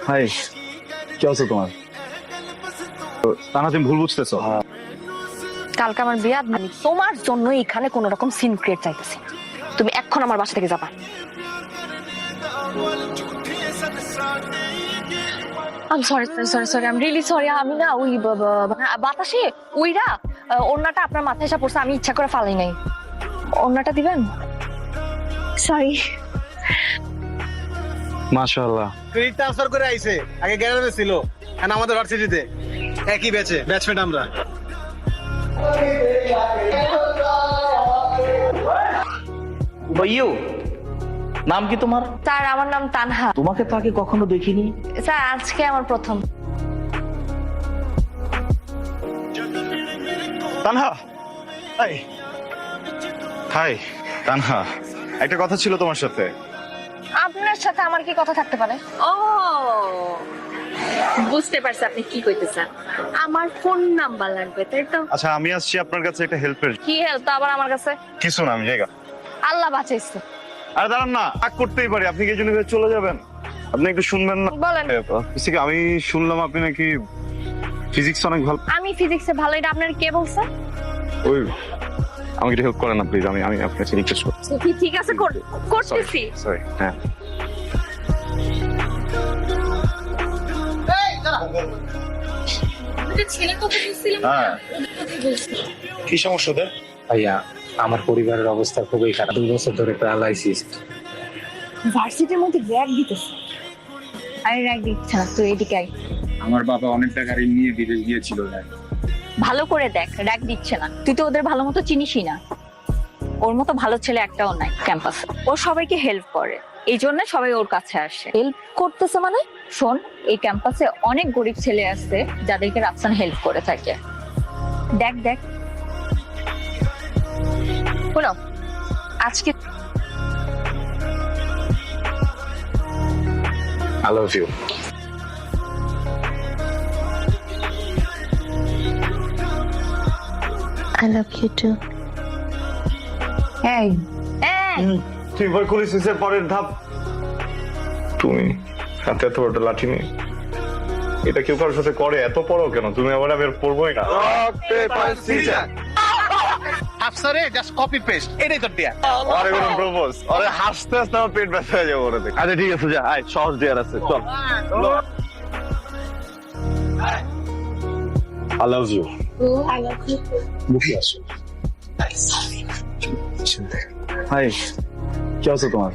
High, কি অবস্থা তোমার? তানা তুমি ভুল বুঝতেছো। কালকে আমার বিয়ে, আমি তোমার জন্য এখানে কোন রকম সিন ক্রিয়েট চাইতেছি। তুমি এখন আমার বাসা থেকে যাবা। আমি সরি সরি সরি, আমি রিয়েলি সরি। আমি না ওই বাতাসে উইরা ওড়নাটা আপনার মাথায় এসে পড়ছে, আমি ইচ্ছা করে ফালাই নাই। ওড়নাটা দিবেন? সরি। মাশাআল্লাহ, ক্রেডিট ট্রান্সফার করে আইছে, আগে গ্যারেজে ছিল, এখন আমাদের ভার্সিটিতে একই ব্যাচমেট আমরা। ভাইও, নাম কি তোমার? স্যার আমার নাম তানহা। তোমাকে তো আগে কখনো দেখিনি। স্যার আজকে আমার প্রথম। তানহা, হাই হাই তানহা, একটা কথা ছিল তোমার সাথে। আপনার সাথে আমার কি কথা থাকতে পারে? ও বুঝতে পারছি আপনি কি কইতেছেন। আমার ফোন নাম্বার লাগবে, তাই তো? আচ্ছা, আমি আসছি আপনার কাছে একটা হেল্পের। কি হেল্প আবার আমার কাছে? কিছু না, আমি জায়গা। আল্লাহ বাঁচাইছে। আরে দাঁড়ান না, রাগ করতেই পারি। আপনি কি এই জন্য চলে যাবেন? আপনি একটু শুনবেন না? বলেন। আমি শুনলাম আপনি নাকি ফিজিক্স অনেক ভালো। আমি ফিজিক্সে ভালো, এটা আপনার কে বলছে? ওই আমাকে একটু হেল্প করেন না প্লিজ। আমি আপনার কাছে রিকোয়েস্ট করছি। ঠিক আছে, করতেছি। সরি। হ্যাঁ, ছেলে কথা বলছিলাম। হ্যাঁ। কি সমস্যা ওদের? ভাইয়া, আমার পরিবারের অবস্থা খুবই খারাপ। 2 বছর ধরে প্যারালাইসিস। ভার্সিটির মধ্যে র‍্যাগ দিতেছে। আরে র‍্যাগ দিচ্ছে না, তুই এদিকে আয়। আমার বাবা অনেক টাকা ঋণ নিয়ে বিদেশ গিয়েছিল। ভালো করে দেখ, র‍্যাগ দিচ্ছে না। তুই তো ওদের ভালো মতো চিনিসই না। ওর মতো ভালো ছেলে একটাও নাই ক্যাম্পাসে। ও সবাইকে হেল্প করে, এই জন্য সবাই ওর কাছে আসে। হেল্প করতেছে মানে? শোন, এই ক্যাম্পাসে অনেক গরিব ছেলে আছে যাদেরকে রাফসান হেল্প করে থাকে। দেখ দেখ, শোনো, আজকে I love you. I love you too. এই তুই ভয় করেছিস পরের ধাপ। তুমি হাতে এত বড় লাঠি নিয়ে এটা কেউ কারোর সাথে করে? এত পড়ো কেন তুমি? আবার আমি আর পড়বোই না। আফসারে জাস্ট কপি পেস্ট, এটাই তো দিয়া। আরে কোনো প্রপোজ, আরে হাসতে হাসতে আমার পেট ব্যথা হয়ে যাবে ওরে দেখে। আচ্ছা ঠিক আছে, যা আয়, সহজ দেয়ার আছে, চল। I love you. I love you too. বুঝে আসো। হাই, কি অবস্থা তোমার?